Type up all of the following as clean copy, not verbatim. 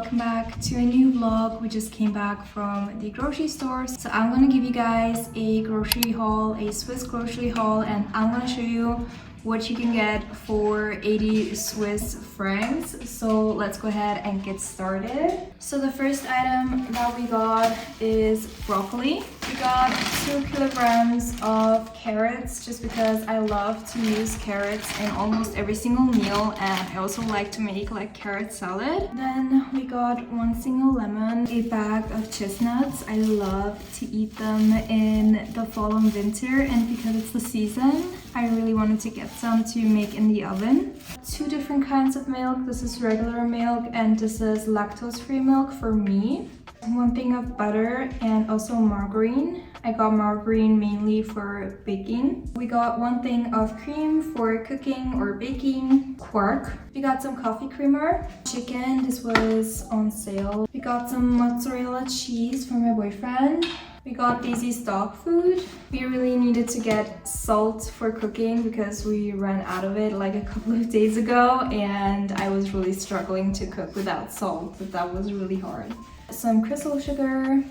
welcome back to a new vlog. We just came back from the grocery store, so I'm gonna give you guys a grocery haul, a Swiss grocery haul, and I'm gonna show you what you can get for 80 Swiss francs. So let's go ahead and get started. So the first item that we got is broccoli. We got 2 kilograms of carrots just because I love to use carrots in almost every single meal, and I also like to make like carrot salad. Then we got 1 single lemon, a bag of chestnuts. I love to eat them in the fall and winter, and because it's the season, I really wanted to get some to make in the oven. 2 different kinds of milk. This is regular milk and this is lactose-free milk for me. 1 thing of butter and also margarine. I got margarine mainly for baking. We got 1 thing of cream for cooking or baking. Quark. We got some coffee creamer. Chicken, this was on sale. We got some mozzarella cheese for my boyfriend. We got Daisy's dog food. We really needed to get salt for cooking because we ran out of it like a couple of days ago, and I was really struggling to cook without salt. That was really hard. Some crystal sugar,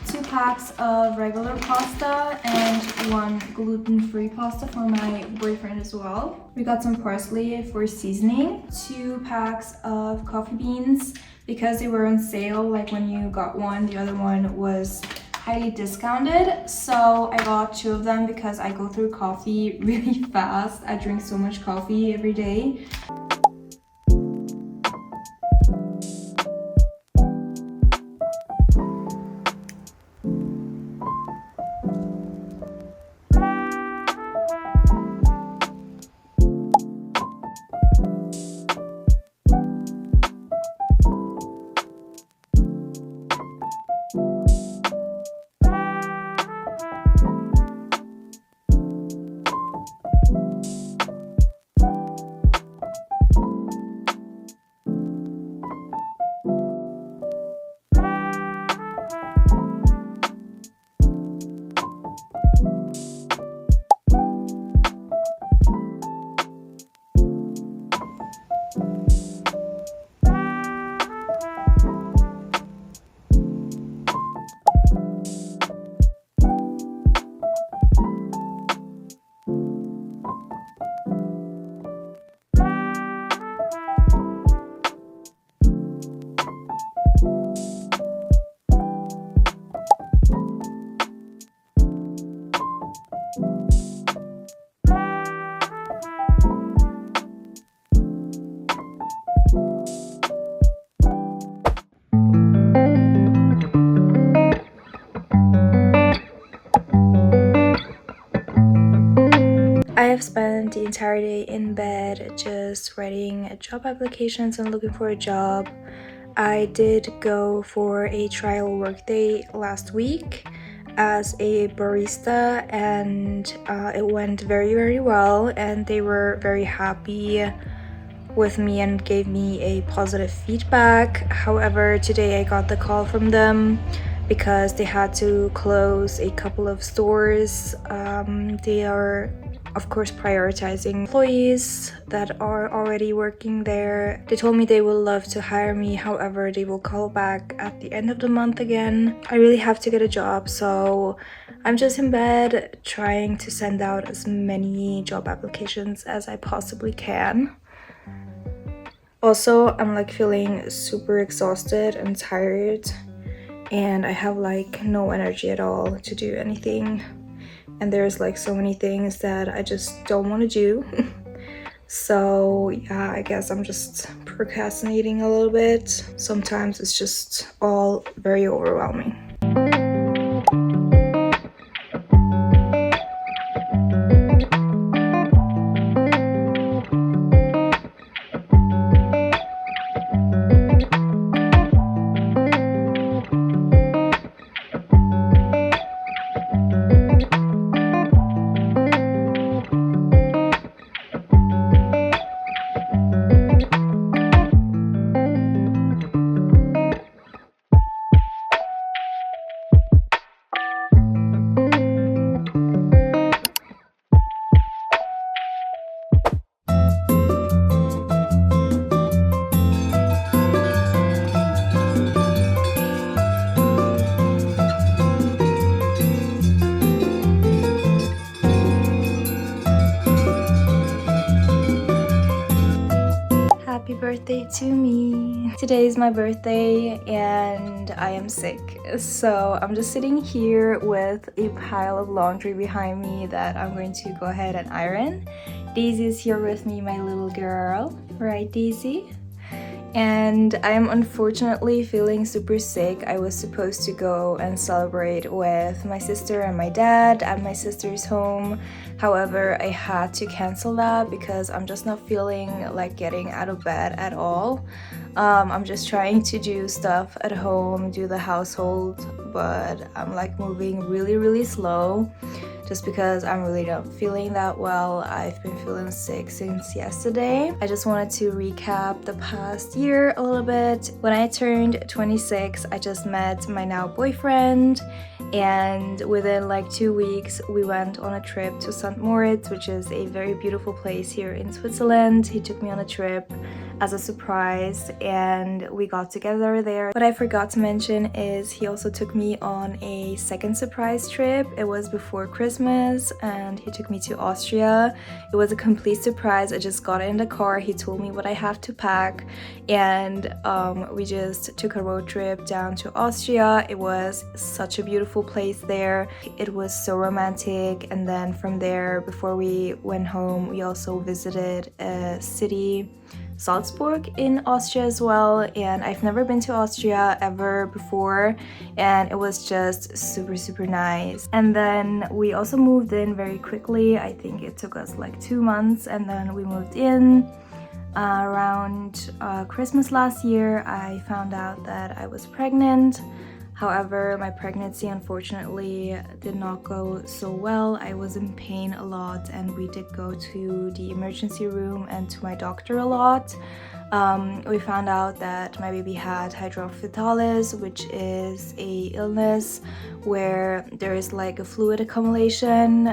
2 packs of regular pasta, and 1 gluten-free pasta for my boyfriend as well. We got some parsley for seasoning, 2 packs of coffee beans because they were on sale. Like when you got one, the other one was highly discounted, so I got 2 of them because I go through coffee really fast. I drink so much coffee every day. I have spent the entire day in bed just writing job applications and looking for a job. I did go for a trial work day last week as a barista, and it went very well, and they were very happy with me and gave me a positive feedback. However, today I got the call from them because they had to close a couple of stores. They are of course prioritizing employees that are already working there. They told me they will love to hire me, however they will call back at the end of the month again. I really have to get a job, so I'm just in bed trying to send out as many job applications as I possibly can. Also, I'm like feeling super exhausted and tired, and I have like no energy at all to do anything. And there's like so many things that I just don't want to do. So yeah, I guess I'm just procrastinating a little bit. Sometimes it's just all very overwhelming. to me. Today is my birthday and I am sick. So I'm just sitting here with a pile of laundry behind me that I'm going to go ahead and iron. Daisy is here with me, my little girl. Right, Daisy? And I'm unfortunately feeling super sick. I was supposed to go and celebrate with my sister and my dad at my sister's home. However, I had to cancel that because I'm just not feeling like getting out of bed at all. I'm just trying to do stuff at home, do the household, but I'm like moving really slow. Just because I'm really not feeling that well. I've been feeling sick since yesterday. I just wanted to recap the past year a little bit. When I turned 26, I just met my now boyfriend, and within like 2 weeks we went on a trip to St. Moritz, which is a very beautiful place here in Switzerland. He took me on a trip as a surprise and we got together there. What I forgot to mention is he also took me on a second surprise trip. It was before Christmas and he took me to Austria. It was a complete surprise. I just got in the car, he told me what I have to pack, and we just took a road trip down to Austria. It was such a beautiful place there. It was so romantic, and then from there, before we went home, we also visited a city, Salzburg in Austria as well, and I've never been to Austria ever before, and it was just super nice. And then we also moved in very quickly. I think it took us like 2 months, and then we moved in. Around Christmas last year, I found out that I was pregnant. However, my pregnancy unfortunately did not go so well. I was in pain a lot and we did go to the emergency room and to my doctor a lot. We found out that my baby had hydrocephalus, which is a illness where there is like a fluid accumulation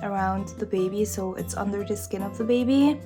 around the baby, so it's under the skin of the baby.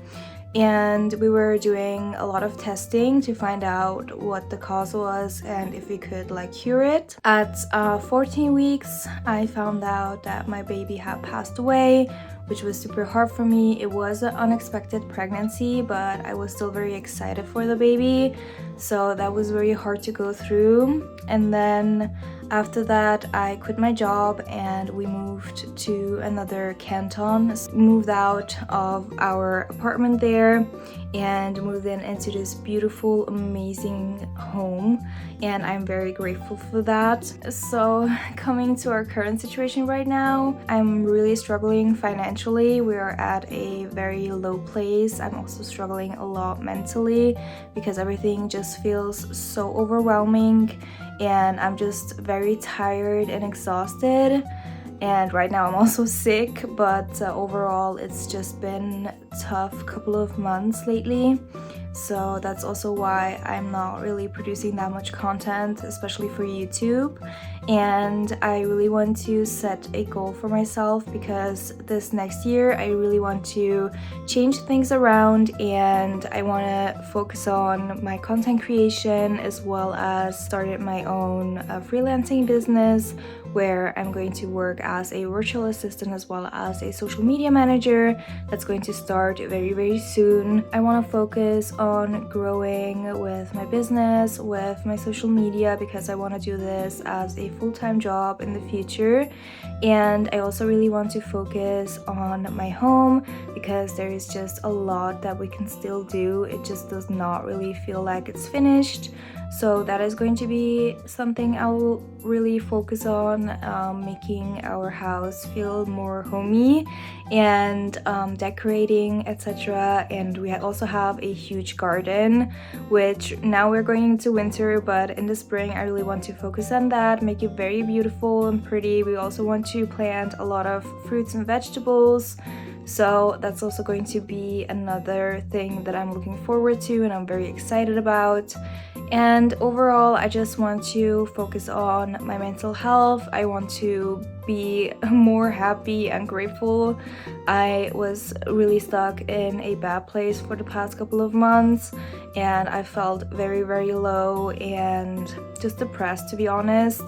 And we were doing a lot of testing to find out what the cause was and if we could like cure it. At 14 weeks, I found out that my baby had passed away, which was super hard for me. It was an unexpected pregnancy, but I was still very excited for the baby. So that was very hard to go through. And then after that, I quit my job and we moved to another canton, moved out of our apartment there and moved into this beautiful, amazing home, and I'm very grateful for that. So coming to our current situation right now, I'm really struggling financially. We are at a very low place. I'm also struggling a lot mentally because everything just feels so overwhelming and I'm just very tired and exhausted. And right now I'm also sick, but overall it's just been a tough couple of months lately. So that's also why I'm not really producing that much content, especially for YouTube. And I really want to set a goal for myself because this next year I really want to change things around and I want to focus on my content creation as well as started my own freelancing business where I'm going to work as a virtual assistant as well as a social media manager. That's going to start very soon. I want to focus on growing with my business, with my social media, because I want to do this as a full-time job in the future. And I also really want to focus on my home because there is just a lot that we can still do. It just does not really feel like it's finished. So that is going to be something I will really focus on, making our house feel more homey and decorating, etc. And we also have a huge garden, which now we're going into winter, but in the spring I really want to focus on that, make it very beautiful and pretty. We also want to plant a lot of fruits and vegetables. So that's also going to be another thing that I'm looking forward to and I'm very excited about. And overall, I just want to focus on my mental health. I want to be more happy and grateful. I was really stuck in a bad place for the past couple of months and I felt very low and just depressed, to be honest.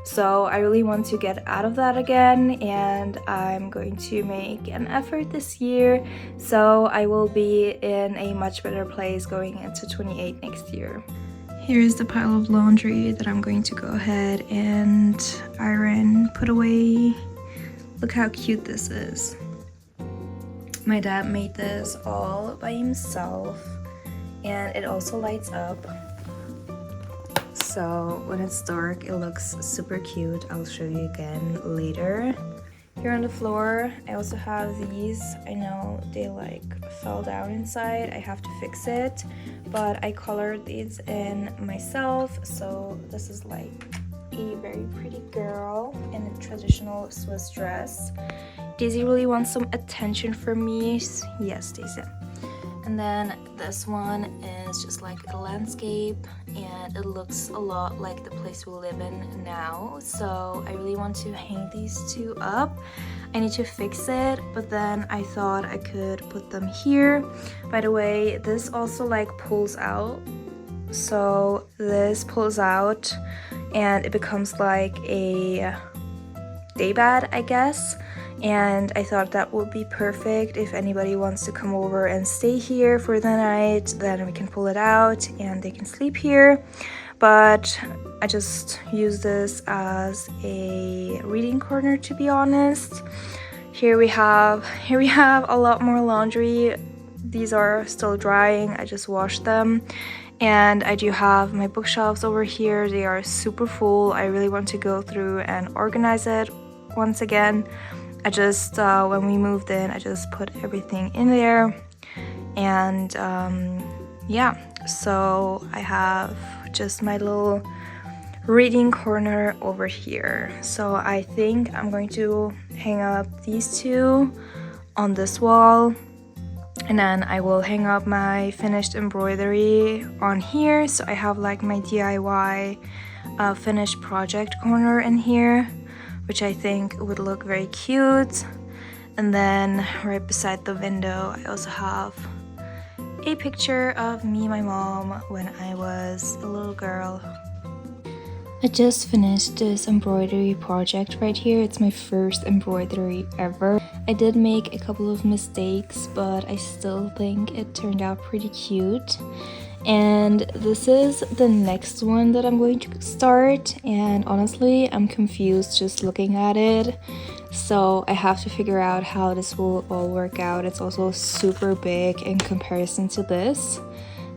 So I really want to get out of that again, and I'm going to make an effort this year, so I will be in a much better place going into 28 next year. Here's the pile of laundry that I'm going to go ahead and iron, put away. Look how cute this is. My dad made this all by himself, and it also lights up. So when it's dark, it looks super cute. I'll show you again later. Here on the floor, I also have these. I know they like fell down inside. I have to fix it, but I colored these in myself. So this is like a very pretty girl in a traditional Swiss dress. Daisy really wants some attention from me. Yes, Daisy. And then this one is just like a landscape, and it looks a lot like the place we live in now. So I really want to hang these two up. I need to fix it, but then I thought I could put them here. By the way, this also like pulls out. So this pulls out and it becomes like a daybed, I guess. And I thought that would be perfect if anybody wants to come over and stay here for the night, then we can pull it out and they can sleep here. But I just use this as a reading corner, to be honest. Here we have a lot more laundry. These are still drying. I just washed them. And I do have my bookshelves over here. They are super full. I really want to go through and organize it once again. I just, when we moved in, I just put everything in there. And yeah, so I have just my little reading corner over here. So I think I'm going to hang up these two on this wall. And then I will hang up my finished embroidery on here. So I have like my DIY finished project corner in here, which I think would look very cute. And then right beside the window, I also have a picture of me and my mom when I was a little girl. I just finished this embroidery project right here. It's my first embroidery ever. I did make a couple of mistakes, but I still think it turned out pretty cute. And this is the next one that I'm going to start, and honestly I'm confused just looking at it, so I have to figure out how this will all work out. It's also super big in comparison to this,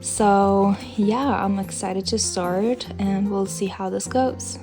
so yeah, I'm excited to start and we'll see how this goes.